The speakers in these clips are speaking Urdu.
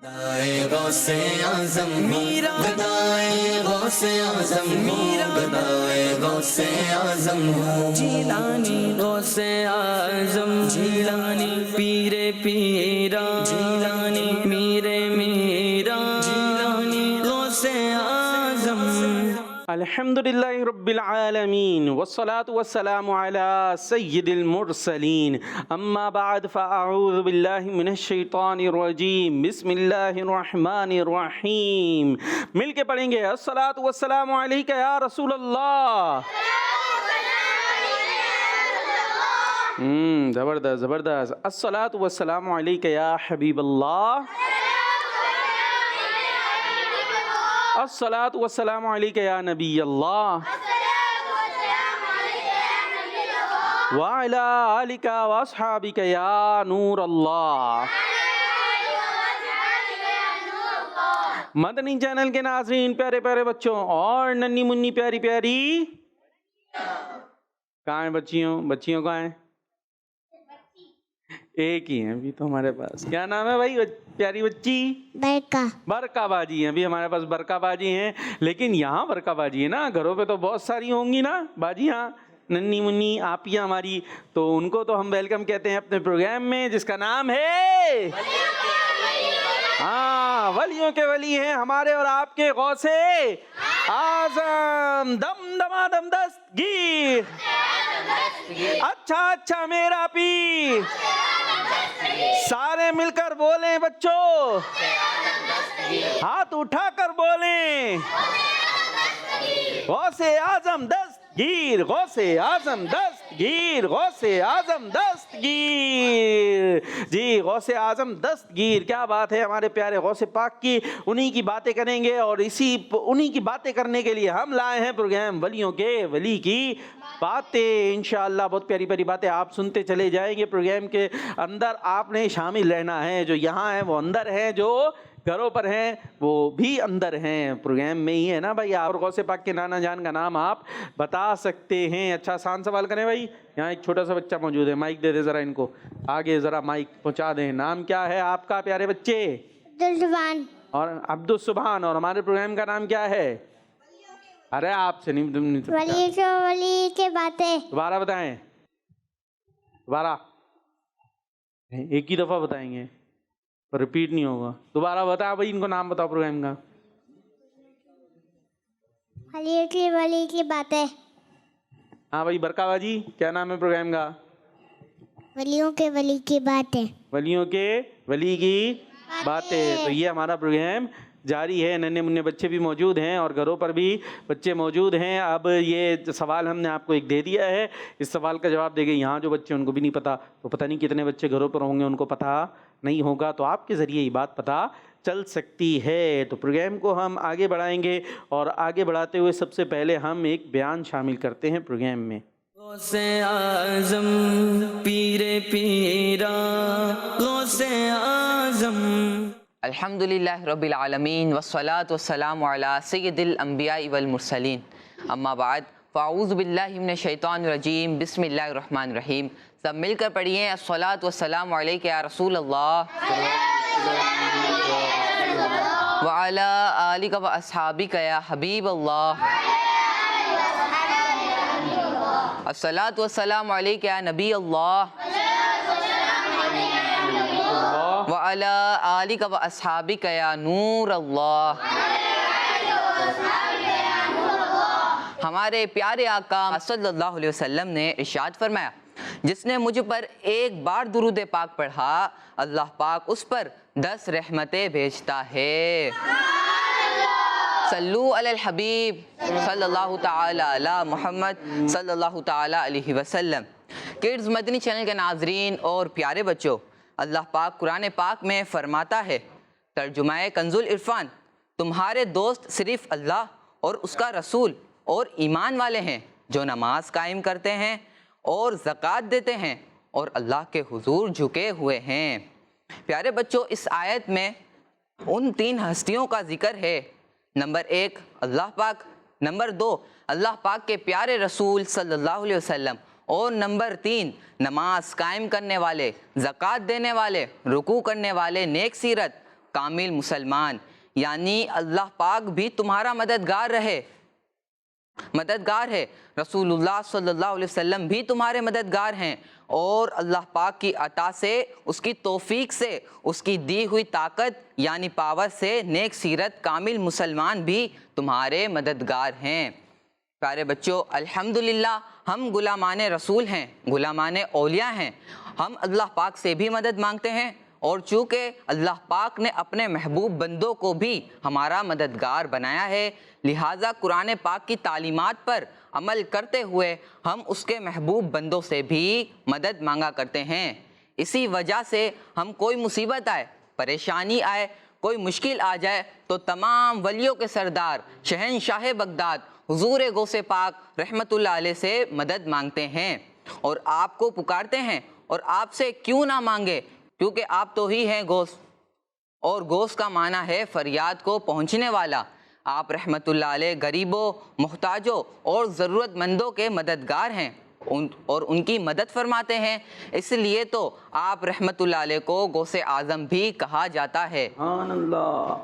گدائے غوث اعظم میرا، گدائے غوث اعظم میرا، گدائے غوث اعظم جیلانی غوث اعظم جیلانی پیر پیرا جیلانی میرے میرا جیلانی غوث اعظم۔ الحمدللہ رب العالمین والصلاة والسلام علی سید المرسلین، اما بعد فاعوذ باللہ من الشیطان الرجیم، بسم اللہ الرحمن الرحیم۔ مل کے پڑھیں گے الصلاة والسلام علیک یا رسول اللہ۔ زبردست زبردست۔ الصلاة والسلام علیک یا حبیب اللہ، الصلاة والسلام علیک یا نبی اللہ، وعلی آلک واصحابک یا نور اللہ۔ مدنی چینل کے ناظرین، پیارے پیارے بچوں اور ننھی منی پیاری پیاری، کہاں ہیں بچیوں کہاں ہیں؟ ایک ہی ہیں ابھی تو ہمارے پاس۔ کیا نام ہے بھائی پیاری بچی؟ برکا باجی ہیں۔ ابھی ہمارے پاس برکا باجی ہیں، لیکن یہاں برکا باجی ہے نا، گھروں پہ تو بہت ساری ہوں گی نا باجیاں، ننھی منی آپیاں ہماری، تو ان کو تو ہم ویلکم کہتے ہیں اپنے پروگرام میں، جس کا نام ہے ولیوں کے ولی ہیں ہمارے اور آپ کے غوث اعظم، دم دمادم دستگیر، اچھا میرا پیر، سارے مل کر بولیں بچوں، ہاتھ اٹھا کر بولیں، غوث اعظم دستگیر، غوث اعظم دستگیر، غوث اعظم دستگیر۔ جی غوث اعظم دستگیر، کیا بات ہے ہمارے پیارے غوث پاک کی، انہی کی باتیں کریں گے، اور انہی کی باتیں کرنے کے لیے ہم لائے ہیں پروگرام ولیوں کے ولی کی باتیں۔ انشاءاللہ بہت پیاری پیاری باتیں آپ سنتے چلے جائیں گے۔ پروگرام کے اندر آپ نے شامل رہنا ہے، جو یہاں ہیں وہ اندر ہیں، جو گھروں پر ہیں وہ بھی اندر ہیں، پروگرام میں ہی ہے نا بھائی۔ اور غوث پاک کے نانا جان کا نام آپ بتا سکتے ہیں۔ اچھا آسان سوال کریں بھائی، یہاں ایک چھوٹا سا بچہ موجود ہے، مائک دے دے ذرا ان کو، آگے ذرا مائک پہنچا دیں۔ نام کیا ہے آپ کا پیارے بچے؟ عبدالسبحان۔ اور عبدالسبحان۔ اور ہمارے پروگرام کا نام کیا ہے؟ ارے آپ سے نہیں، ولی کے باتیں۔ دوبارہ بتائیں، دوبارہ ایک ہی دفعہ بتائیں گے، ریپیٹ نہیں ہوگا۔ دوبارہ بتاؤ بھائی، ان کو نام بتاؤ پروگرام کا۔ ولی کی باتیں۔ ہاں بھائی برکا باجی، کیا نام ہے پروگرام کا؟ ولیوں کے ولی کی باتیں۔ ولیوں کے ولی کی باتیں۔ تو یہ ہمارا پروگرام جاری ہے، ننھے منھے بچے بھی موجود ہیں اور گھروں پر بھی بچے موجود ہیں۔ اب یہ سوال ہم نے آپ کو ایک دے دیا ہے، اس سوال کا جواب دے گے یہاں جو بچے ان کو بھی نہیں پتا، تو پتہ نہیں کتنے بچے گھروں پر ہوں گے ان کو پتہ نہیں ہوگا، تو آپ کے ذریعے یہ بات پتہ چل سکتی ہے۔ تو پروگرام کو ہم آگے بڑھائیں گے، اور آگے بڑھاتے ہوئے سب سے پہلے ہم ایک بیان شامل کرتے ہیں پروگرام میں۔ غوث اعظم پیر پیرا غوث اعظم۔ الحمدللہ رب العالمین والصلاة والسلام علی سید الانبیاء والمرسلین، اما بعد فاعوذ باللہ من الشیطان الرجیم، بسم اللہ الرحمن الرحیم۔ سب مل کر پڑھیے الصلاة والسلام علیک یا رسول اللہ، وعلی آلک و اصحابک یا حبیب اللہ، الصلاة والسلام علیک یا نبی اللہ، وعلی آلک و اصحابک یا نور اللہ۔ ہمارے پیارے آقا صلی اللہ علیہ وسلم نے ارشاد فرمایا، جس نے مجھ پر ایک بار درود پاک پڑھا، اللہ پاک اس پر 10 رحمتیں بھیجتا ہے۔ صلو علی الحبیب صلی اللہ تعالی علی محمد صلی اللہ تعالی علیہ وسلم۔ کڈز مدنی چینل کے ناظرین اور پیارے بچوں، اللہ پاک قرآن پاک میں فرماتا ہے، ترجمہ کنز العرفان، تمہارے دوست صرف اللہ اور اس کا رسول اور ایمان والے ہیں، جو نماز قائم کرتے ہیں اور زکوٰۃ دیتے ہیں اور اللہ کے حضور جھکے ہوئے ہیں۔ پیارے بچوں، اس آیت میں ان 3 ہستیوں کا ذکر ہے، نمبر 1 اللہ پاک، نمبر 2 اللہ پاک کے پیارے رسول صلی اللہ علیہ وسلم، اور نمبر 3 نماز قائم کرنے والے، زکوٰۃ دینے والے، رکوع کرنے والے، نیک سیرت کامل مسلمان، یعنی اللہ پاک بھی تمہارا مددگار ہے۔ رسول اللہ صلی اللہ علیہ وسلم بھی تمہارے مددگار ہیں، اور اللہ پاک کی عطا سے، اس کی توفیق سے، اس کی دی ہوئی طاقت یعنی پاور سے نیک سیرت کامل مسلمان بھی تمہارے مددگار ہیں۔ پیارے بچوں، الحمدللہ ہم غلامان رسول ہیں، غلامان اولیاء ہیں، ہم اللہ پاک سے بھی مدد مانگتے ہیں، اور چونکہ اللہ پاک نے اپنے محبوب بندوں کو بھی ہمارا مددگار بنایا ہے، لہٰذا قرآن پاک کی تعلیمات پر عمل کرتے ہوئے ہم اس کے محبوب بندوں سے بھی مدد مانگا کرتے ہیں۔ اسی وجہ سے ہم کوئی مصیبت آئے، پریشانی آئے، کوئی مشکل آ جائے تو تمام ولیوں کے سردار شہنشاہ بغداد حضور غوث پاک رحمت اللہ علیہ سے مدد مانگتے ہیں، اور آپ کو پکارتے ہیں، اور آپ سے کیوں نہ مانگے، کیونکہ آپ تو ہی ہیں غوث، اور غوث کا معنی ہے فریاد کو پہنچنے والا۔ آپ رحمت اللہ علیہ غریبوں، محتاجوں اور ضرورت مندوں کے مددگار ہیں، اور ان کی مدد فرماتے ہیں، اس لیے تو آپ رحمت اللہ علیہ کو غوث اعظم بھی کہا جاتا ہے۔ سبحان اللہ۔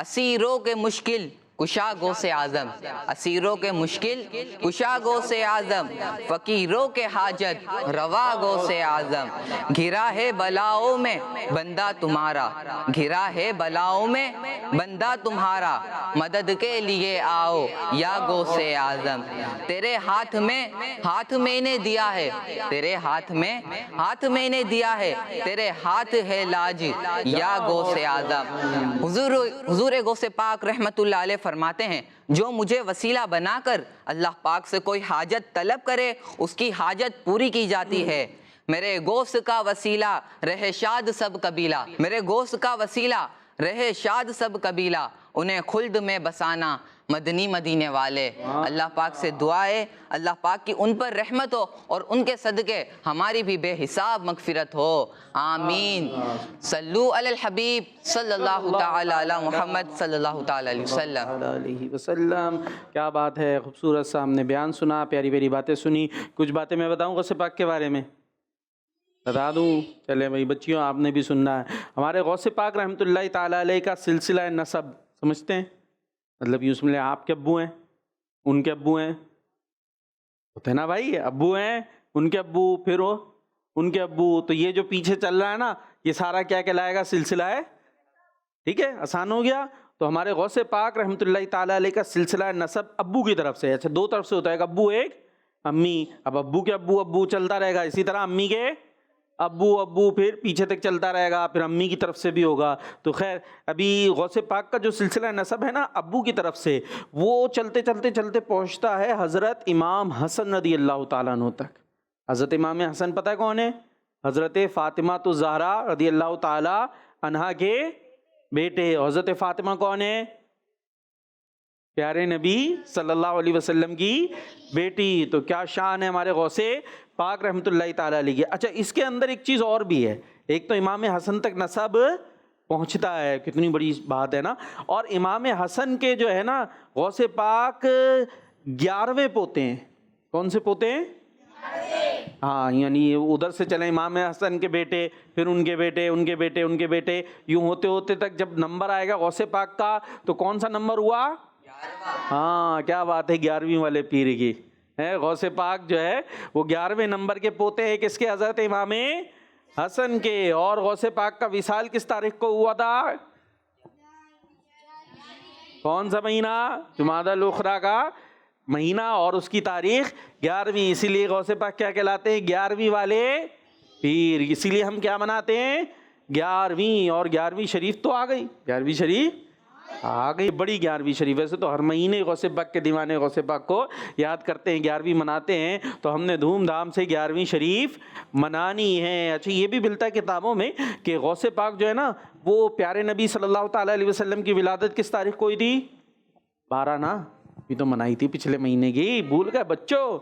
اسیروں کے مشکل کشا غوث اعظم، اسیروں کے مشکل کشا غوث اعظم، فقیروں کے حاجت روا غوث اعظم، گھرا ہے بلاؤں میں بندہ تمہارا، گھرا ہے بلاؤں میں بندہ تمہارا، مدد کے لیے آؤ یا غوث اعظم، تیرے ہاتھ میں نے دیا ہے، تیرے ہاتھ میں نے دیا ہے، تیرے ہاتھ ہے لاج یا غوث اعظم۔ حضور غوث پاک رحمت اللہ علیہ فرماتے ہیں، جو مجھے وسیلہ بنا کر اللہ پاک سے کوئی حاجت طلب کرے اس کی حاجت پوری کی جاتی ہے۔ میرے غوث کا وسیلہ رہے شاد سب قبیلہ، میرے غوث کا وسیلہ رہے شاد سب قبیلہ، انہیں خلد میں بسانا مدنی مدینے والے۔ اللہ پاک سے دعا ہے اللہ پاک کی ان پر رحمت ہو، اور ان کے صدقے ہماری بھی بے حساب مغفرت ہو، آمین۔ صلو علی الحبیب صلی اللہ تعالی علی محمد صلی اللہ تعالی علیہ وسلم۔ کیا بات ہے، خوبصورت سا ہم نے بیان سنا، پیاری پیاری باتیں سنی۔ کچھ باتیں میں بتاؤں غوث پاک کے بارے میں، بتا دوں؟ چلے بھائی بچیوں، آپ نے بھی سننا ہے۔ ہمارے غوث پاک رحمۃ اللہ تعالی علیہ کا سلسلہ نسب سمجھتے ہیں؟ مطلب یوں سمجھ لیں، آپ کے ابو ہیں، ان کے ابو ہیں، ہوتے نا بھائی، ابو ہیں، ان کے ابو، پھر ان کے ابو، تو یہ جو پیچھے چل رہا ہے نا، یہ سارا کیا کہلائے گا؟ سلسلہ ہے۔ ٹھیک ہے، آسان ہو گیا۔ تو ہمارے غوث پاک رحمۃ اللہ تعالی علیہ کا سلسلہ نسب ابو کی طرف سے، اچھا دو طرف سے ہوتا ہے، ایک ابو ایک امی، اب ابو کے ابو چلتا رہے گا، اسی طرح امی کے ابو پھر پیچھے تک چلتا رہے گا، پھر امی کی طرف سے بھی ہوگا۔ تو خیر، ابھی غوث پاک کا جو سلسلہ نسب ہے نا ابو کی طرف سے، وہ چلتے چلتے چلتے پہنچتا ہے حضرت امام حسن رضی اللہ تعالیٰ عنہ تک۔ حضرت امام حسن پتہ ہے کون ہے؟ حضرت فاطمہ الزہرا رضی اللہ تعالیٰ عنہا کے بیٹے۔ حضرت فاطمہ کون ہے؟ پیارے نبی صلی اللہ علیہ وسلم کی بیٹی۔ تو کیا شان ہے ہمارے غوث پاک رحمۃ اللہ تعالیٰ علیہ کی۔ اچھا، اس کے اندر ایک چیز اور بھی ہے، ایک تو امام حسن تک نسب پہنچتا ہے، کتنی بڑی بات ہے نا۔ اور امام حسن کے جو ہے نا غوث پاک 11ویں پوتے ہیں۔ کون سے پوتے ہیں؟ ہاں، یعنی ادھر سے چلیں امام حسن کے بیٹے، پھر ان کے بیٹے، ان کے بیٹے، ان کے بیٹے، یوں ہوتے ہوتے تک جب نمبر آئے گا غوث پاک کا تو کون سا نمبر ہوا؟ ہاں، کیا بات ہے، 11ویں والے پیر کی ہے۔ غوث پاک جو ہے وہ 11ویں نمبر کے پوتے ہیں کس کے؟ حضرت امام حسن کے۔ اور غوث پاک کا وصال کس تاریخ کو ہوا تھا؟ کون سا مہینہ؟ جمادی الاخری کا مہینہ، اور اس کی تاریخ 11ویں، اسی لیے غوث پاک کیا کہلاتے ہیں؟ 11ویں والے پیر۔ اسی لیے ہم کیا مناتے ہیں؟ 11ویں۔ اور 11ویں شریف تو آ گئی، 11ویں شریف آ گئی، بڑی 11ویں شریف۔ ویسے تو ہر مہینے غوث پاک کے دیوانے غوث پاک کو یاد کرتے ہیں، 11ویں مناتے ہیں، تو ہم نے دھوم دھام سے 11ویں شریف منانی ہے۔ اچھا، یہ بھی ملتا ہے کتابوں میں کہ غوث پاک جو ہے نا وہ پیارے نبی صلی اللہ تعالیٰ علیہ وسلم کی ولادت کس تاریخ کو ہوئی تھی؟ 12 نا، یہ تو منائی تھی پچھلے مہینے کی، بھول گئے بچوں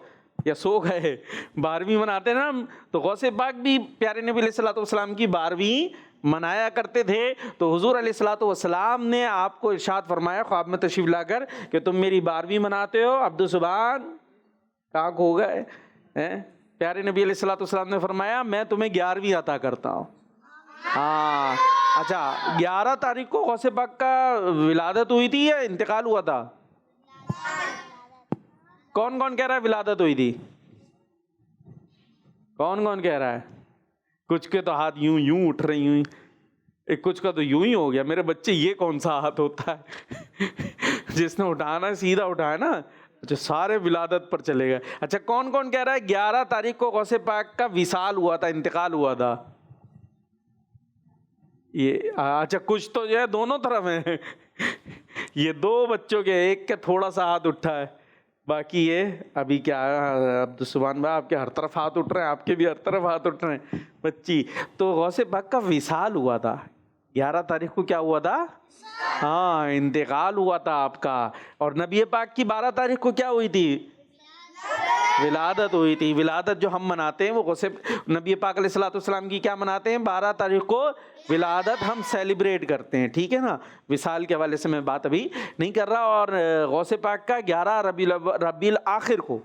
یا سو گئے؟ 12ویں مناتے نا ہم، تو غوث پاک بھی پیارے نبی علیہ الصلوۃ والسلام کی 12ویں منایا کرتے تھے۔ تو حضور علیہ الصلوۃ والسلام نے آپ کو ارشاد فرمایا خواب میں تشریف لا کر کہ تم میری 12ویں مناتے ہو۔ عبد السبحان کہاں کھو گئے؟ پیارے نبی علیہ الصلوۃ والسلام نے فرمایا میں تمہیں 11ویں عطا کرتا ہوں۔ ہاں اچھا 11 تاریخ کو غوث پاک کا ولادت ہوئی تھی یا انتقال ہوا تھا؟ کون کون کہہ رہا ہے ولادت ہوئی تھی؟ کون کون کہہ رہا ہے؟ کچھ کے تو ہاتھ یوں یوں اٹھ رہی ہوئی، ایک کچھ کا تو یوں ہی ہو گیا. میرے بچے یہ کون سا ہاتھ ہوتا ہے جس نے اٹھانا ہے سیدھا اٹھایا نا. اچھا سارے ولادت پر چلے گئے. اچھا کون کون کہہ رہا ہے 11 تاریخ کو غوث پاک کا وصال ہوا تھا، انتقال ہوا تھا؟ یہ اچھا کچھ تو جو ہے دونوں طرف ہیں یہ دو بچوں کے ایک کے تھوڑا سا ہاتھ اٹھا ہے، باقی یہ ابھی کیا عبد السبحان بھائی آپ کے ہر طرف ہاتھ اٹھ رہے ہیں، آپ کے بھی ہر طرف ہاتھ اٹھ رہے ہیں بچی. تو غوث پاک کا وصال ہوا تھا 11 تاریخ کو. کیا ہوا تھا؟ ہاں انتقال ہوا تھا آپ کا. اور نبی پاک کی 12 تاریخ کو کیا ہوئی تھی؟ ولادت ہوئی تھی. ولادت جو ہم مناتے ہیں وہ غوث نبی پاک علیہ الصلوۃ والسلام کی کیا مناتے ہیں؟ 12 تاریخ کو ولادت ہم سیلیبریٹ کرتے ہیں، ٹھیک ہے نا. وصال کے حوالے سے میں بات ابھی نہیں کر رہا. اور غوث پاک کا 11 ربیع الاخر کو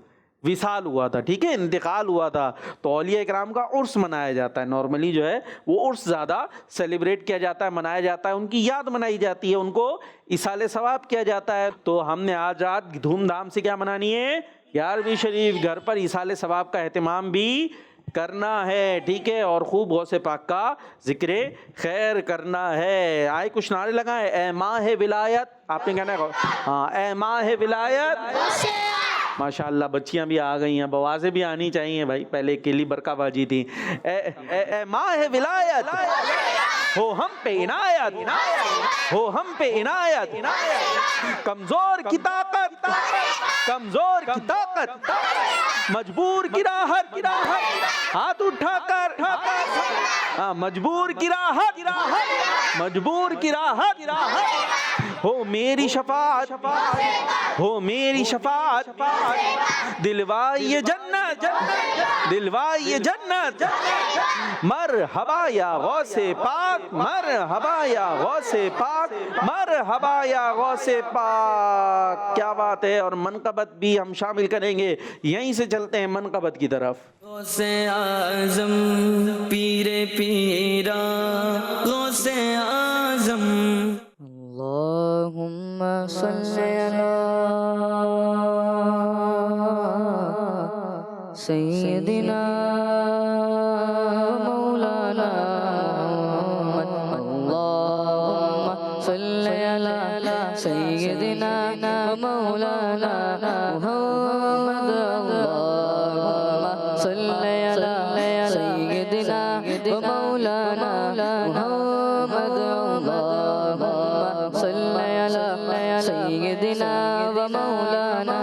وصال ہوا تھا، ٹھیک ہے، انتقال ہوا تھا. تو اولیاء اکرام کا عرس منایا جاتا ہے. نارملی جو ہے وہ عرس زیادہ سیلیبریٹ کیا جاتا ہے، منایا جاتا ہے، ان کی یاد منائی جاتی ہے، ان کو ایصال ثواب کیا جاتا ہے. تو ہم نے آج رات دھوم دھام سے کیا منانی ہے؟ 11ویں شریف. گھر پر ایصال ثواب کا اہتمام بھی کرنا ہے، ٹھیک ہے، اور خوب غوث پاک کا ذکر خیر کرنا ہے. آئے کچھ نعرے لگائیں. اے ماہ ولایت، آپ نے کہنا ہے ہاں، اے ماہ ولایت. ماشاء اللہ بچیاں بھی آ گئی ہیں، بوازیں بھی آنی چاہیے بھائی، پہلے اکیلی برقع باجی تھی. اے ماہ ولایت ہو ہم پہ عنایت، ہو ہم پہ عنایت. کمزور کی طاقت، کمزور کی طاقت، مجبور کی راحت، ہاتھ اٹھا کر مجبور کی راحت، مجبور کی راحت. ہو میری شفاعت، ہو میری شفاعت، دلوائی جنت، دلوائی جنت. مرحبا یا غوث پاک، مرحبا یا غوث پاک، مرحبا یا غوث پاک. کیا بات ہے. اور منقبت بھی ہم شامل کریں گے. یہیں سے چلتے ہیں منقبت کی طرف. غوث اعظم پیر پیرا، غوث اعظم. اللہم صلی علی سیدنا مولانا محمد. اللہم صلی علی سیدنا مولانا محمد. اللہم صلی علی سیدنا مولانا محمد. اللہم صلی علی سیدنا مولانا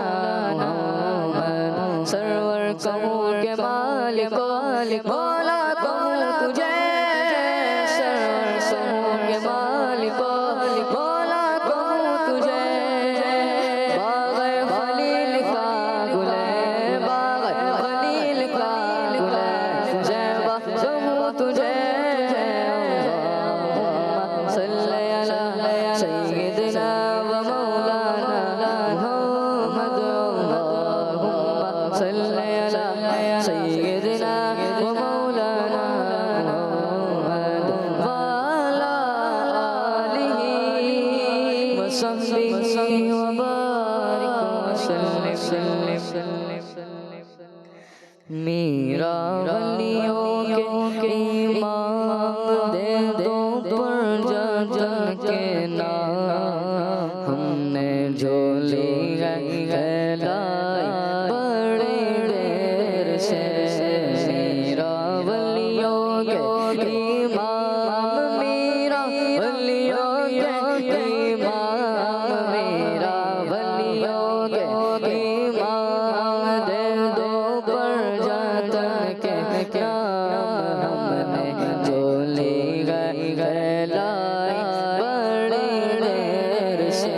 محمد. سرور کہوں کہ مالک مولا کہوں تجھے، سرور کہوں کہ مالک مولا کہوں تجھے. باغ خلیل کا گل ہے، باغ خلیل کا گل ہے، زیبا کہوں تجھے. اللہم صلی علی سیدنا و مولانا محمد. اللہم صلی علی سیدنا و مولانا محمد وعلی آلہ وصحبہ وبارک وسلم. میرا ولیوں کے امام دے دو پر جا جا کے نام، ہم نے جھولی پھیلائی بڑے دیر سے. میرا ولیوں کے امام، میرا ولیوں کے امام، میرا ولیوں کے امام دے دو پر جاتا کے نام، ہم نے جھولی پھیلائی بڑی دیر سے.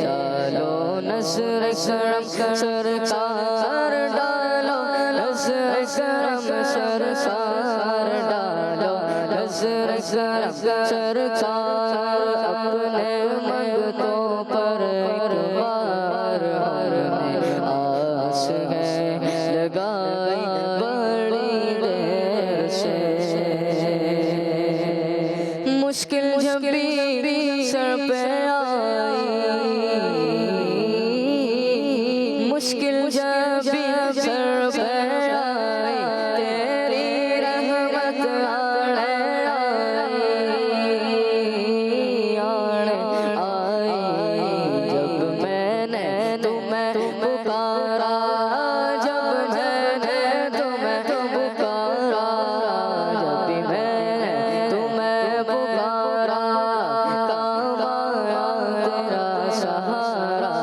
ڈالو نصر کرم سرکار، ڈالو نصر کرم سرکار، ڈالو نصر کرم سرکار. اپنے منگتوں پر ایک بار ہمیں آس ہے لگائی بڑی دیر سے. مشکل جب بھی سر پہ آئی، مشکل جب بھی سر پہ آئی، تیری رحمت آئی، جب میں نے تمہیں پکارا، جب میں نے تمہیں پکارا، جب بھی میں نے تمہیں پکارا، کام آیا تیرا سہارا،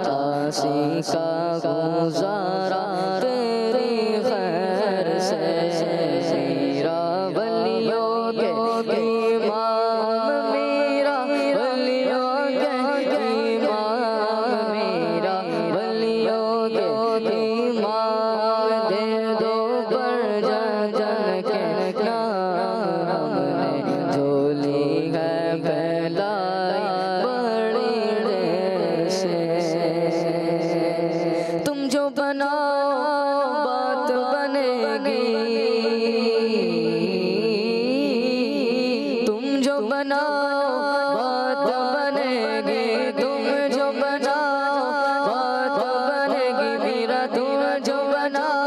چاچی کا گزارا تیری خیر سے، میرا ولیوں کے امام، میرا ولیوں کے امام، میرا ولیوں کے امام، دے دو پر جن کے نام، نے جھولی ہے پھیلائی بڑی دیر سے، تم جو بناؤ بات بنے گی، تم جو بناؤ بات بنے گی، تم جو بناؤ بات بنے گی، میرا تم جو بناؤ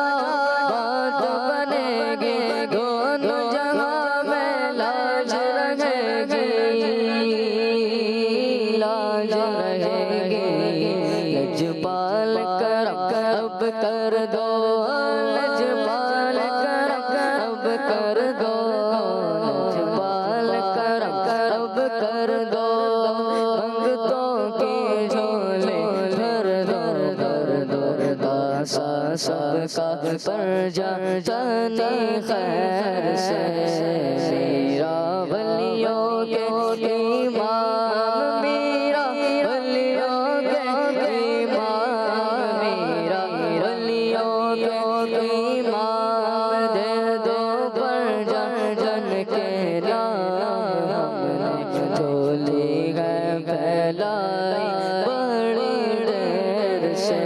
بات بنے گی، دونوں جہاں میں لاج رہے گی، لاج رہے گی، لجپال کرم اب کر دو، لجپال کرم اب کر دو، لجپال کرم اب کر دو، منگتوں کی جھولے بھر دو، بھر دو، داسا سب کا پر جانی خیر سے، میرا ولیوں کے امام، میرا ولیوں کے امام، میرا ولیوں کے امام، دے دو پر جن کے نام، نے جھولی ہے پھیلائی بڑی دیر سے،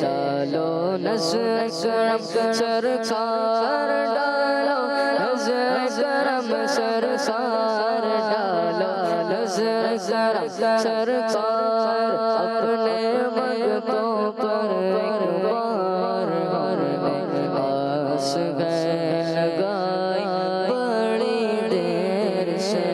ڈالو نظر کرم سرکار، ڈالو نظر کرم سرکار، ڈالو نظر کرم سرکار، اپنے منگتوں پر ایک بار ہر میں آس گئے لگائی بڑی دیر سے۔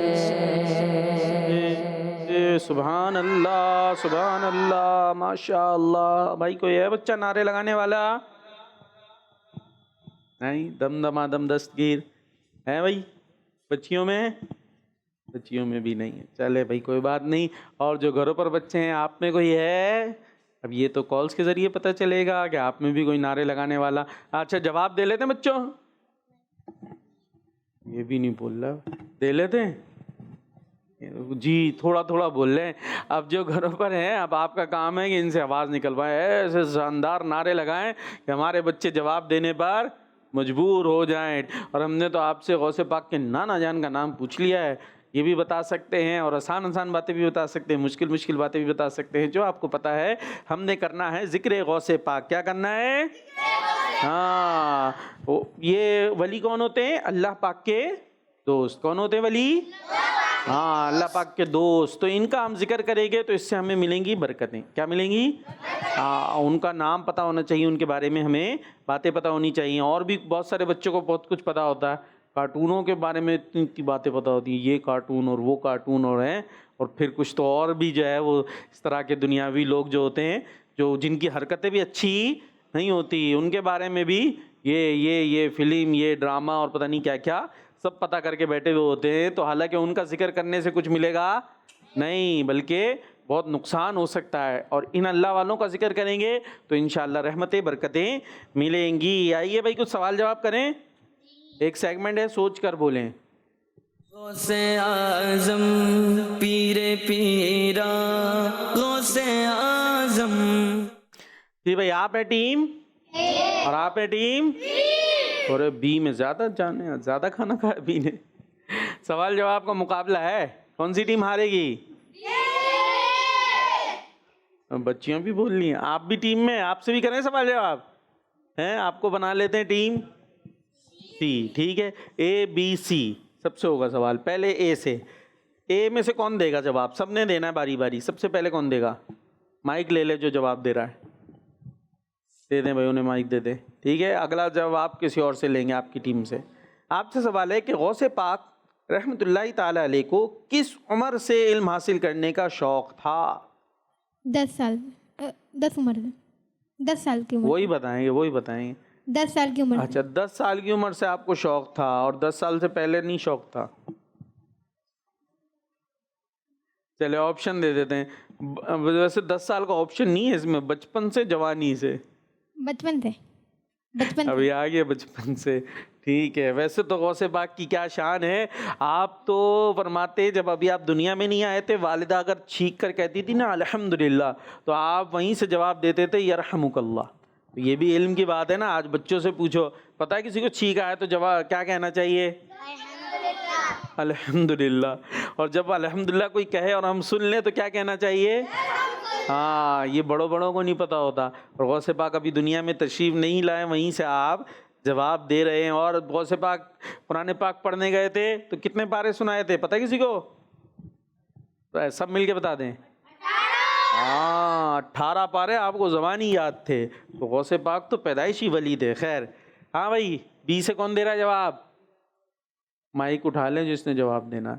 سبحان اللہ، سبحان اللہ، ماشاء اللہ۔ بھائی کوئی ہے بچہ نعرے لگانے والا؟ نہیں؟ دم دما دم دستگیر ہے بھائی بچیوں میں؟ بچیوں میں بھی نہیں ہے، چلے بھائی کوئی بات نہیں۔ اور جو گھروں پر بچے ہیں آپ میں کوئی ہے؟ اب یہ تو کالز کے ذریعے پتہ چلے گا کہ آپ میں بھی کوئی نعرے لگانے والا۔ اچھا جواب دے لیتے ہیں بچوں؟ یہ بھی نہیں بول رہا، دے لیتے ہیں جی، تھوڑا تھوڑا بول رہے ہیں۔ اب جو گھروں پر ہیں اب آپ کا کام ہے کہ ان سے آواز نکلوائیں، ایسے شاندار نعرے لگائیں کہ ہمارے بچے جواب دینے پر مجبور ہو جائیں۔ اور ہم نے تو آپ سے غوث پاک کے نانا جان کا نام پوچھ لیا ہے، یہ بھی بتا سکتے ہیں اور آسان آسان باتیں بھی بتا سکتے ہیں، مشکل مشکل باتیں بھی بتا سکتے ہیں، جو آپ کو پتہ ہے۔ ہم نے کرنا ہے ذکر غوث پاک۔ کیا کرنا ہے؟ ہاں، یہ ولی کون ہوتے ہیں؟ اللہ پاک کے دوست۔ کون ہوتے ہیں ولی؟ ہاں، اللہ پاک کے دوست۔ تو ان کا ہم ذکر کریں گے تو اس سے ہمیں ملیں گی برکتیں۔ کیا ملیں گی؟ ان کا نام پتہ ہونا چاہیے، ان کے بارے میں ہمیں باتیں پتہ ہونی چاہیے۔ اور بھی بہت سارے بچوں کو بہت کچھ پتہ ہوتا ہے، کارٹونوں کے بارے میں اتنی باتیں پتہ ہوتی ہیں، یہ کارٹون اور وہ کارٹون اور ہیں، اور پھر کچھ تو اور بھی جو ہے وہ اس طرح کے دنیاوی لوگ جو ہوتے ہیں، جو جن کی حرکتیں بھی اچھی نہیں ہوتی، ان کے بارے میں بھی یہ فلم، یہ ڈرامہ اور پتہ نہیں کیا کیا سب پتہ کر کے بیٹھے ہوئے ہوتے ہیں۔ تو حالانکہ ان کا ذکر کرنے سے کچھ ملے گا نہیں، بلکہ بہت نقصان ہو سکتا ہے۔ اور ان اللہ والوں کا ذکر کریں گے تو انشاءاللہ رحمتیں برکتیں ملیں گی۔ آئیے بھائی کچھ سوال جواب کریں، ایک سیگمنٹ ہے، سوچ کر بولیں۔ غوث اعظم پیر پیرا غوث اعظم۔ جی بھائی آپ ہے ٹیم اور آپ ہے ٹیم، اور بی میں زیادہ جانے، زیادہ کھانا کھایا بی نے۔ سوال جواب کا مقابلہ ہے، کون سی ٹیم ہارے گی؟ بچیاں بھی بول رہی ہیں، آپ بھی ٹیم میں، آپ سے بھی کریں سوال جواب ہیں؟ آپ کو بنا لیتے ہیں ٹیم سی، ٹھیک ہے، اے بی سی سب سے ہوگا سوال. پہلے اے سے. اے میں سے کون دے گا جواب؟ سب نے دینا ہے باری باری. سب سے پہلے کون دے گا؟ مائک لے لے جو جواب دے رہا ہے. دے دیں بھائی انہیں مائک دے دیں. ٹھیک ہے, اگلا جواب کسی اور سے لیں گے آپ کی ٹیم سے. آپ سے سوال ہے کہ غوث پاک رحمۃ اللہ تعالیٰ علیہ کو کس عمر سے علم حاصل کرنے کا شوق تھا؟ 10 سال 10 عمر میں 10 سال کی عمر. وہی بتائیں گے, وہی بتائیں گے. 10 سال کی عمر میں. اچھا 10 سال کی عمر سے آپ کو شوق تھا, اور 10 سال سے پہلے نہیں شوق تھا؟ چلے آپشن دے دیتے ہیں. ویسے 10 سال کا آپشن نہیں ہے اس میں, بچپن سے جوانی سے. بچپن سے. بچپن سے. ابھی آگے بچپن سے. ٹھیک ہے. ویسے تو غوث پاک کی کیا شان ہے. آپ تو فرماتے جب ابھی آپ دنیا میں نہیں آئے تھے, والدہ اگر چھینک کر کہتی تھی نا الحمدللہ, تو آپ وہیں سے جواب دیتے تھے یرحمک اللہ. یہ بھی علم کی بات ہے نا. آج بچوں سے پوچھو, پتہ ہے کسی کو چھینک آئے تو جواب کیا کہنا چاہیے؟ الحمدللہ. اور جب الحمدللہ کوئی کہے اور ہم سن لیں تو کیا کہنا چاہیے؟ ہاں, یہ بڑوں کو نہیں پتہ ہوتا. اور غوث پاک ابھی دنیا میں تشریف نہیں لائے, وہیں سے آپ جواب دے رہے ہیں. اور غوث پاک قرآن پاک پڑھنے گئے تھے تو کتنے پارے سنائے تھے پتہ ہے کسی کو؟ سب مل کے بتا دیں. ہاں 18 پارے آپ کو زبانی یاد تھے. تو غوث پاک تو پیدائشی ولی تھے. خیر, ہاں بھائی بی سے کون دے رہا ہے جواب؟ مائک اٹھا لیں جس نے جواب دینا.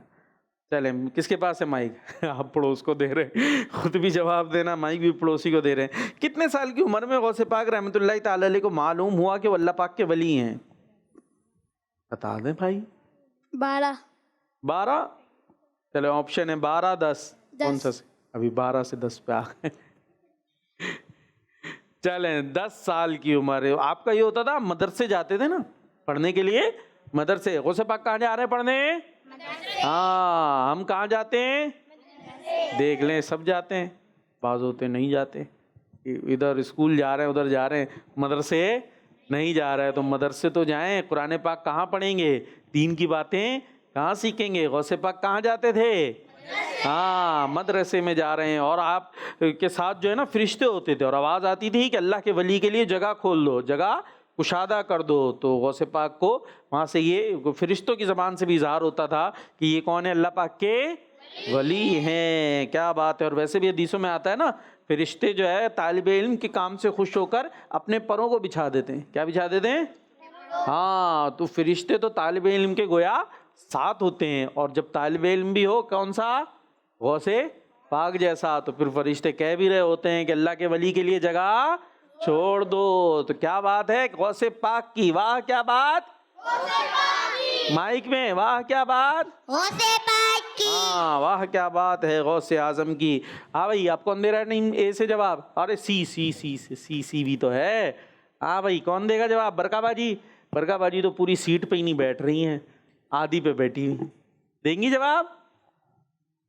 چلیں, کس کے پاس ہے مائک؟ آپ پڑوس کو دے رہے, خود بھی جواب دینا, مائک بھی پڑوسی کو دے رہے ہیں. کتنے سال کی عمر میں غوث پاک رحمۃ اللہ تعالی علیہ کو معلوم ہوا کہ وہ اللہ پاک کے ولی ہیں؟ بتا دیں بھائی. 12. چلے آپشن ہے 12 10. کون سا سے؟ ابھی 12 سے 10 پہ آ گئے. چلیں 10 سال کی عمر ہے. آپ کا یہ ہوتا تھا مدرسے جاتے تھے نا پڑھنے کے لیے, مدرسے. غوث پاک کہاں جا رہے ہیں پڑھنے؟ ہاں, ہم کہاں جاتے ہیں؟ دیکھ لیں سب جاتے ہیں, بعض ہوتے نہیں جاتے. ادھر اسکول جا رہے ہیں, ادھر جا رہے ہیں, مدرسے نہیں جا رہے. تو مدرسے تو جائیں, قرآن پاک کہاں پڑھیں گے؟ دین کی باتیں کہاں سیکھیں گے؟ غوث پاک کہاں جاتے تھے؟ ہاں مدرسے میں جا رہے ہیں. اور آپ کے ساتھ جو ہے نا فرشتے ہوتے تھے, اور آواز آتی تھی کہ اللہ کے ولی کے لیے جگہ کھول دو, جگہ کشادہ کر دو. تو غوث پاک کو وہاں سے یہ فرشتوں کی زبان سے بھی اظہار ہوتا تھا کہ یہ کون ہے؟ اللہ پاک کے ولی ہیں. کیا بات ہے. اور ویسے بھی حدیثوں میں آتا ہے نا, فرشتے جو ہے طالب علم کے کام سے خوش ہو کر اپنے پروں کو بچھا دیتے ہیں. کیا بچھا دیتے ہیں؟ ہاں, تو فرشتے تو طالب علم کے گویا ساتھ ہوتے ہیں. اور جب طالب علم بھی ہو کون سا؟ غوث پاک جیسا, تو پھر فرشتے کہہ بھی رہے ہوتے ہیں کہ اللہ کے ولی کے لیے جگہ چھوڑ دو. تو کیا بات ہے غوث پاک کی. واہ کیا بات. مائک میں واہ کیا بات. غوث پاک کی. ہاں واہ کیا بات ہے غوث اعظم کی. ہاں بھائی آپ کون دے رہا ہے؟ نہیں اے سے جواب. ارے سی بھی تو ہے. ہاں بھائی کون دے گا جواب؟ برکا باجی. برکا باجی تو پوری سیٹ پہ ہی نہیں بیٹھ رہی ہیں, آدھی پہ بیٹھی ہوئی. دیں گی جواب؟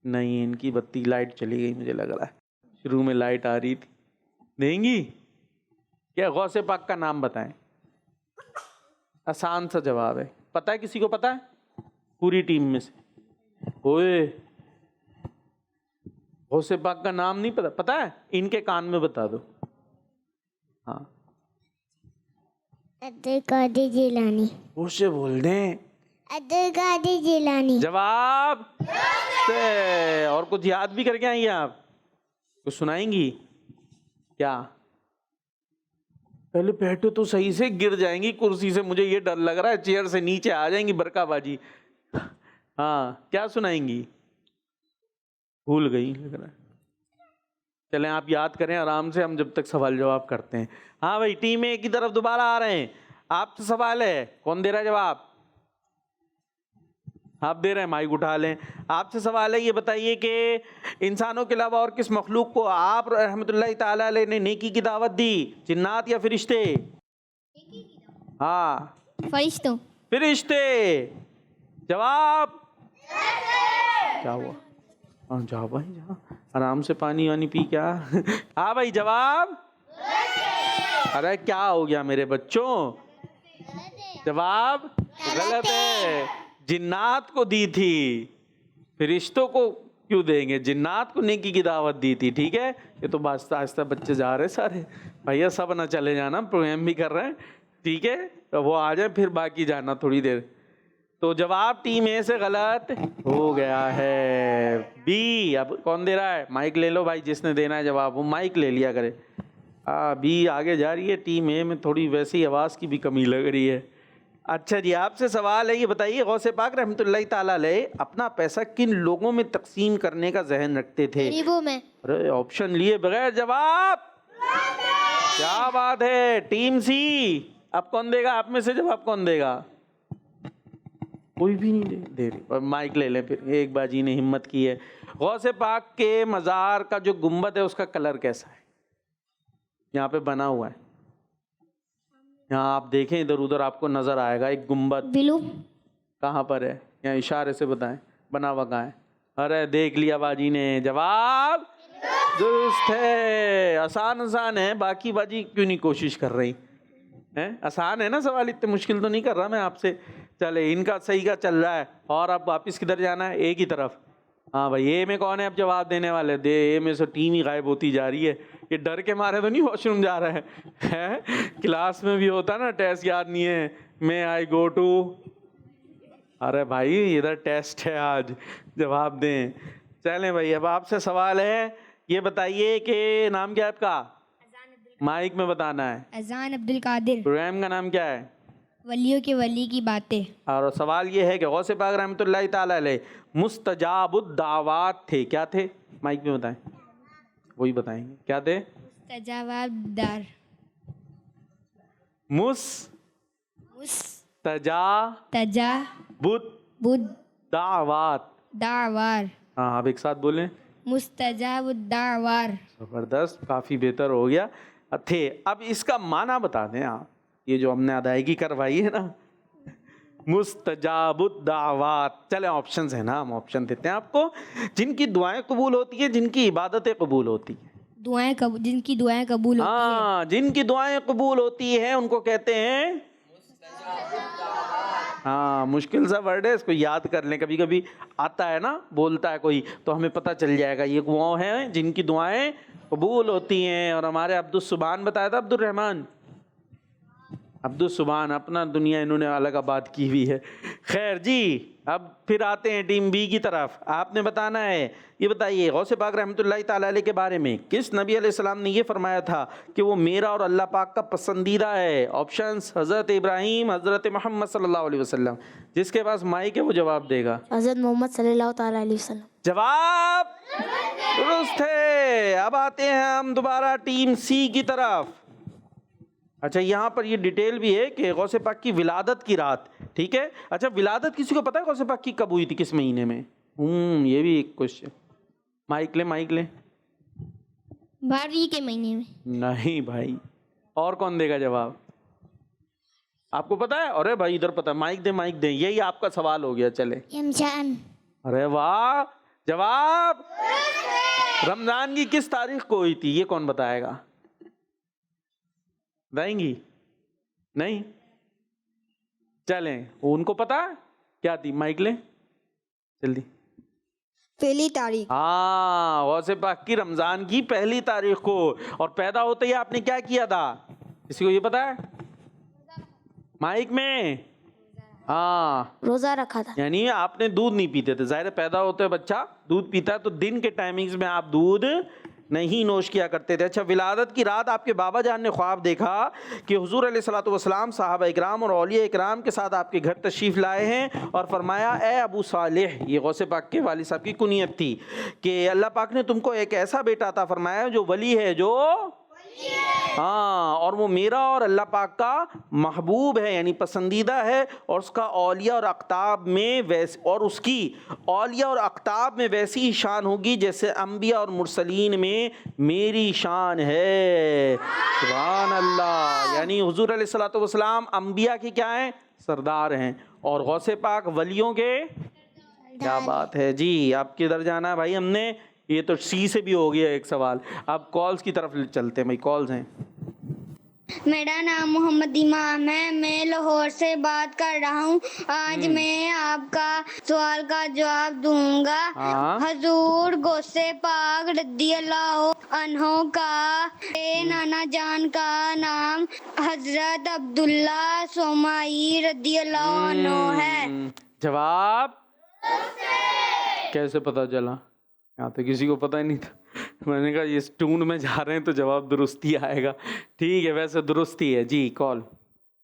نہیں, ان کی بتی لائٹ چلی گئی مجھے لگ رہا ہے. شروع میں لائٹ آ رہی تھی. دیں گی کیا؟ غوث پاک کا نام بتائیں. آسان سا جواب ہے. پتہ ہے کسی کو؟ پتہ ہے پوری ٹیم میں سے؟ اوئے غوث پاک کا نام نہیں پتہ؟ پتہ ہے ان کے کان میں بتا دو. ہاں عبد القادر جیلانی. اس سے بول دیں. عبد القادر جیلانی. جواب سے. اور کچھ یاد بھی کر کے آئیں گے آپ؟ کچھ سنائیں گی کیا؟ پہلے بیٹھو تو صحیح سے, گر جائیں گی کرسی سے, مجھے یہ ڈر لگ رہا ہے چیئر سے نیچے آ جائیں گی برکا باجی. ہاں کیا سنائیں گی؟ بھول گئی لگ رہا ہے. چلیں آپ یاد کریں آرام سے, ہم جب تک سوال جواب کرتے ہیں. ہاں بھائی ٹیم اے کی طرف دوبارہ آ رہے ہیں. آپ سے سوال ہے, کون دے رہا ہے جواب؟ آپ دے رہے ہیں, مائک اٹھا لیں. آپ سے سوال ہے, یہ بتائیے کہ انسانوں کے علاوہ اور کس مخلوق کو آپ رحمۃ اللہ تعالی علیہ نے نیکی کی دعوت دی؟ جنات یا فرشتے؟ ہاں فرشتوں. فرشتے. جواب کیا ہوا؟ ہاں جا بھائی جا, آرام سے پانی وانی پی. کیا ہاں بھائی جواب؟ ارے کیا ہو گیا میرے بچوں؟ جواب غلط ہے. جنات کو دی تھی, فرشتوں کو کیوں دیں گے؟ جنات کو نیکی کی دعوت دی تھی. ٹھیک ہے, یہ تو آہستہ آہستہ بچے جا رہے سارے. بھیا سب نہ چلے جانا, پروگرام بھی کر رہے ہیں. ٹھیک ہے, وہ آ جائیں پھر باقی جانا تھوڑی دیر. تو جواب ٹیم اے سے غلط ہو گیا ہے. بی. اب کون دے رہا ہے؟ مائک لے لو بھائی، جس نے دینا ہے جواب وہ مائک لے لیا کرے. بی آگے جا رہی ہے. ٹیم اے میں تھوڑی ویسی آواز کی بھی کمی لگ رہی ہے. اچھا جی، آپ سے سوال ہے، یہ بتائیے غوث پاک رحمۃ اللہ تعالیٰ علیہ اپنا پیسہ کن لوگوں میں تقسیم کرنے کا ذہن رکھتے تھے؟ غریبوں میں. ارے آپشن لیے بغیر جواب، کیا بات ہے. ٹیم سی، اب کون دے گا آپ میں سے جواب؟ کون دے گا؟ کوئی بھی نہیں دے رہی. اور مائک لے لیں پھر، ایک باجی نے ہمت کی ہے. غوث پاک کے مزار کا جو گنبد ہے اس کا کلر کیسا ہے؟ یہاں پہ بنا ہوا ہے، یہاں آپ دیکھیں ادھر ادھر آپ کو نظر آئے گا ایک گنبد. بلو. کہاں پر ہے؟ یہاں اشارے سے بتائیں بنا ہوا کہاں ہے؟ ارے دیکھ لیا باجی نے، جواب درست ہے. آسان ہے، باقی باجی کیوں نہیں کوشش کر رہی ہیں؟ آسان ہے نا سوال، اتنے مشکل تو نہیں کر رہا میں آپ سے. چلے ان کا صحیح کا چل رہا ہے. اور اب واپس کدھر جانا ہے؟ اے کی طرف. ہاں بھائی، اے میں کون ہے اب جواب دینے والے؟ دے. اے میں سے ٹیم ہی غائب ہوتی جا رہی ہے. یہ ڈر کے مارے تو نہیں واش روم جا رہا ہے؟ کلاس میں بھی ہوتا نا ٹیسٹ یاد نہیں ہے، میں آئی گو ٹو. ارے بھائی ادھر ٹیسٹ ہے آج، جواب دیں. چلیں بھائی، اب آپ سے سوال ہے، یہ بتائیے کہ نام کیا ہے آپ کا؟ مائک میں بتانا ہے. اذان عبد القادر. پروگرام کا نام کیا ہے؟ ولیوں کے ولی کی باتیں. اور سوال یہ ہے کہ غوث پاک رحمۃ اللہ تعالیٰ علیہ مستجاب الدعوات تھے، کیا تھے؟ مائک میں بتائیں، وہی بتائیں گے کیا تھے. مستجاب دار. مستجاب الدعوات. دعوار. ہاں آپ ایک ساتھ بولیں. مستجاب الدعوار. زبردست، کافی بہتر ہو گیا. تھے. اب اس کا معنی بتا دیں آپ، یہ جو ہم نے ادائیگی کروائی ہے نا، مستجاب الدعوات. چلے آپشنز ہیں نا، ہم آپشن دیتے ہیں آپ کو. جن کی دعائیں قبول ہوتی ہیں، جن کی عبادتیں قبول ہوتی ہیں. جن کی دعائیں قبول ہوتی ہیں. ہاں، جن کی دعائیں قبول ہوتی ہیں ان کو کہتے ہیں. ہاں، مشکل سا ورڈ ہے، اس کو یاد کر لیں. کبھی کبھی آتا ہے نا، بولتا ہے کوئی تو ہمیں پتہ چل جائے گا یہ وہ ہیں جن کی دعائیں قبول ہوتی ہیں. اور ہمارے عبد السبحان بتایا تھا، عبد الرحمن، عبد السبحان اپنا دنیا انہوں نے الگ آباد کی ہوئی ہے. خیر جی، اب پھر آتے ہیں ٹیم بی کی طرف. آپ نے بتانا ہے، یہ بتائیے غوث پاک رحمۃ اللہ تعالیٰ علیہ کے بارے میں کس نبی علیہ السلام نے یہ فرمایا تھا کہ وہ میرا اور اللہ پاک کا پسندیدہ ہے؟ آپشنز: حضرت ابراہیم، حضرت محمد صلی اللہ علیہ وسلم. جس کے پاس مائک ہے وہ جواب دے گا. حضرت محمد صلی اللہ تعالیٰ علیہ وسلم. جواب درست ہے. اب آتے ہیں ہم دوبارہ ٹیم سی کی طرف. اچھا، یہاں پر یہ ڈیٹیل بھی ہے کہ غوث پاک کی ولادت کی رات، ٹھیک ہے. اچھا، ولادت کسی کو پتہ ہے غوث پاک کی کب ہوئی تھی، کس مہینے میں؟ یہ بھی ایک کوشچن. مائک لیں. 12 کے مہینے میں. نہیں بھائی، اور کون دے گا جواب؟ آپ کو پتا ہے؟ ارے بھائی ادھر پتا، مائک دیں. یہی آپ کا سوال ہو گیا. چلے. رمضان. ارے واہ، جواب رمضان کی کس تاریخ کو ہوئی تھی؟ یہ کون بتائے گا؟ بتائیں گی؟ نہیں؟ چلیں، ان کو پتا کیا تھی؟ مائک لیں جلدی. پہلی تاریخ. ہاں، غوث پاک کی رمضان کی پہلی تاریخ کو. اور پیدا ہوتے ہی آپ نے کیا کیا تھا؟ کسی کو یہ پتا ہے؟ مائک میں. ہاں، روزہ رکھا تھا. یعنی آپ نے دودھ نہیں پیتے تھے. ظاہر پیدا ہوتے بچہ دودھ پیتا ہے تو دن کے ٹائمنگز میں آپ دودھ نہیں نوش کیا کرتے تھے. اچھا، ولادت کی رات آپ کے بابا جان نے خواب دیکھا کہ حضور علیہ الصلوۃ والسلام صحابہ اکرام اور اولیاء اکرام کے ساتھ آپ کے گھر تشریف لائے ہیں اور فرمایا، اے ابو صالح، یہ غوث پاک کے والد صاحب کی کنیت تھی، کہ اللہ پاک نے تم کو ایک ایسا بیٹا عطا فرمایا جو ولی ہے، جو ہاں، اور وہ میرا اور اللہ پاک کا محبوب ہے، یعنی پسندیدہ ہے. اور اس کا اولیاء اور اقطاب میں اس کی اولیاء اور اقطاب میں ویسی شان ہوگی جیسے انبیاء اور مرسلین میں میری شان ہے. سبحان اللہ. یعنی حضور علیہ الصلوۃ والسلام انبیاء کے کیا ہیں؟ سردار ہیں، اور غوث پاک ولیوں کے. کیا بات ہے جی. آپ کدھر جانا ہے بھائی؟ ہم نے یہ تو سی سے بھی ہو گیا ایک سوال. اب کالز کی طرف چلتے ہیں بھائی. کالز ہیں. میرا نام محمد امام ہے، میں لاہور سے بات کر رہا ہوں. آج میں آپ کا سوال کا جواب دوں گا. حضور غوث پاک رضی اللہ عنہ کا نانا جان کا نام حضرت عبداللہ سومائی رضی اللہ عنہ ہے. جواب کیسے پتا چلا؟ یہاں تو کسی کو پتہ ہی نہیں تھا، میں نے کہا اس ٹون میں جا رہے ہیں تو جواب درست ہی آئے گا. ٹھیک ہے، ویسے درست ہی ہے. جی کال.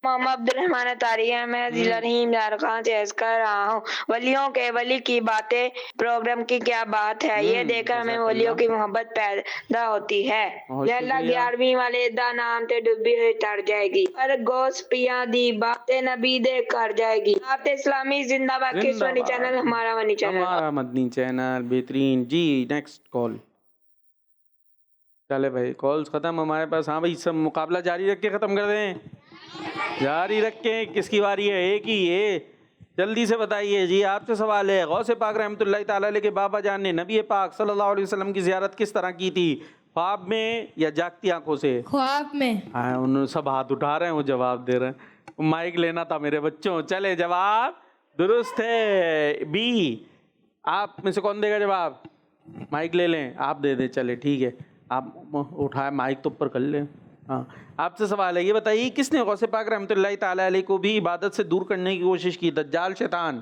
محمد عبد الرحمن طاری ہے، میں ضلع رحیم جھارکھنڈ سے عرض کر رہا ہوں، ولیوں کے ولی کی باتیں پروگرام کی کیا بات ہے، یہ دیکھ کر ہمیں ولیوں کی محبت پیدا ہوتی ہے. اللہ 11ویں والے دا نام تے ڈبی ہوئی تر جائے گی، پر گوس پیاں دی باتیں نبی دے کر جائے گی. آپ اسلامی زندہ باد. کس ونی چینل؟ ہمارا ونی چینل. ہمارا مدنی چینل بہترین. جی نیکسٹ کال. چلے بھائی کالز ختم ہمارے پاس. ہاں بھائی سب مقابلہ جاری رکھ کے ختم کر دیں. جاری رکھیں. کس کی باری ہے؟ ایک ہی ہے. جلدی سے بتائیے. جی آپ سے سوال ہے. غوث پاک رحمۃ اللہ تعالیٰ علیہ کے بابا جان نے نبی پاک صلی اللہ علیہ وسلم کی زیارت کس طرح کی تھی؟ خواب میں یا جاگتی آنکھوں سے؟ خواب میں. ہاں انہوں سب ہاتھ اٹھا رہے ہیں، وہ جواب دے رہے ہیں. مائک لینا تھا میرے بچوں. چلے جواب درست ہے بی. آپ میں سے کون دے گا جواب؟ مائک لے لیں. آپ دے دیں. چلے ٹھیک ہے، آپ اٹھائے مائک تو اوپر کر لیں. ہاں آپ سے سوال ہے، یہ بتائیے کس نے غوث پاک رحمۃ اللہ تعالیٰ علیہ کو بھی عبادت سے دور کرنے کی کوشش کی؟ دجال، شیطان؟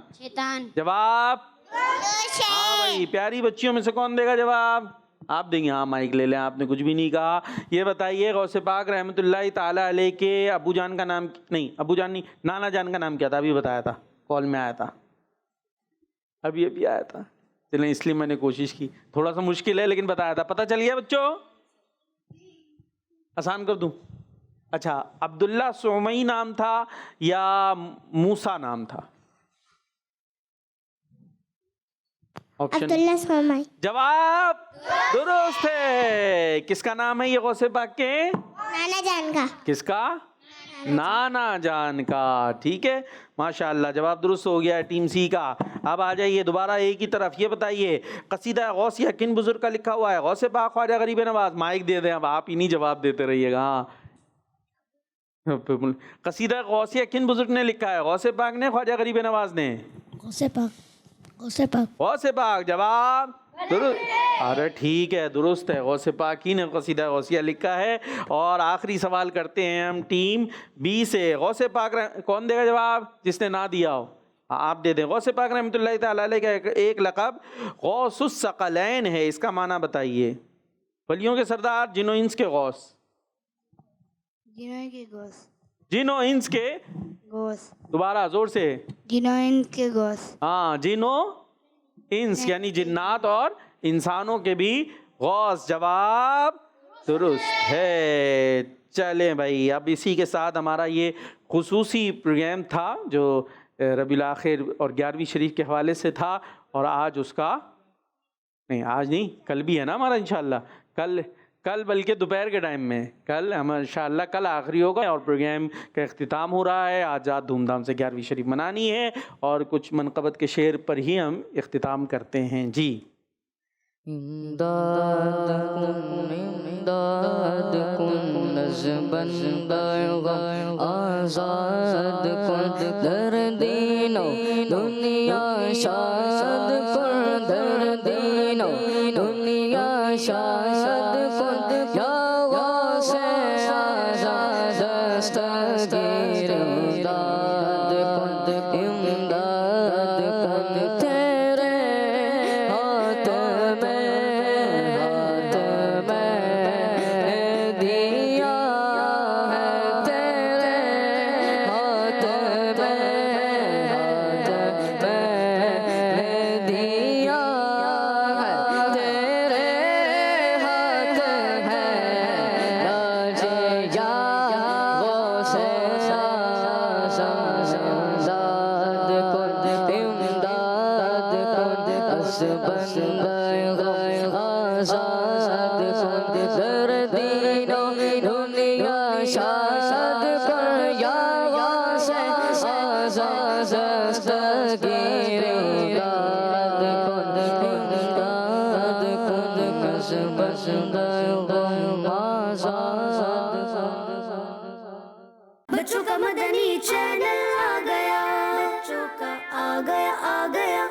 جواب ہاں بھائی. پیاری بچیوں میں سے کون دے گا جواب؟ آپ دیں گے. ہاں مائک لے لیں. آپ نے کچھ بھی نہیں کہا. یہ بتائیے غوث پاک رحمۃ اللہ تعالیٰ علیہ کے ابو جان کا نام نہیں، ابو جان نہیں، نانا جان کا نام کیا تھا؟ ابھی بتایا تھا، کال میں آیا تھا، ابھی آیا تھا. چلیں اس لیے میں نے کوشش کی. تھوڑا سا مشکل ہے لیکن بتایا تھا. پتہ چل گیا بچوں؟ آسان کر دوں. اچھا عبداللہ سومئی نام تھا یا موسیٰ نام تھا؟ عبداللہ سومئی. جواب درست ہے. کس کا نام ہے یہ غوث پاک کے؟ نانا جان کا. کس کا؟ نانا جان کا. ٹھیک ہے ماشاءاللہ، جواب درست ہو گیا ہے ٹیم سی کا. اب آ جائیے دوبارہ ایک کی طرف. یہ بتائیے قصیدہ غوثیہ کن بزرگ کا لکھا ہوا ہے؟ غوث پاک، خواجہ غریب نواز؟ مائک دے دیں. اب آپ ہی نہیں جواب دیتے رہیے گا. ہاں قصیدہ غوثیہ کن بزرگ نے لکھا ہے؟ غوث پاک نے، خواجہ غریب نواز نے؟ غوث پاک. غوث پاک. غوث پاک. جواب درست. ارے ٹھیک ہے درست ہے، غوث پاک ہی نے قصیدہ غوثیہ لکھا ہے. اور آخری سوال کرتے ہیں ہم ٹیم بی سے. غوث پاک کون دے گا جواب جس نے نہ دیا ہو؟ آپ دے دیں. غوث پاک رحمۃ اللہ تعالیٰ علیہ کا ایک لقب غوث الثقلین ہے، اس کا معنی بتائیے. ولیوں کے سردار، جن و انس کے غوث. جنوں کے گوس. جن و انس کے گوس. دوبارہ زور سے. جنوں کے گوس. ہاں جن و انس یعنی جنات اور انسانوں کے بھی غوث. جواب درست ہے. چلیں بھائی اب اسی کے ساتھ ہمارا یہ خصوصی پروگرام تھا جو ربیع الاخر اور 11ویں شریف کے حوالے سے تھا، اور آج اس کا نہیں، آج نہیں کل بھی ہے نا ہمارا انشاءاللہ. کل بلکہ دوپہر کے ٹائم میں، کل ہم انشاءاللہ کل آخری ہوگا اور پروگرام کا اختتام ہو رہا ہے. آج رات دھوم دھام سے 11ویں شریف منانی ہے اور کچھ منقبت کے شعر پر ہی ہم اختتام کرتے ہیں. جی امداد کن نظبن غم آزاد کن در دین و دنیا شاد کن در دین و دنیا شاد کن یا غوث اعظم دستگیر امداد کن امداد کن تیرے ہاتھ بچوں کا مدنی چینل آ گیا، بچوں کا آ گیا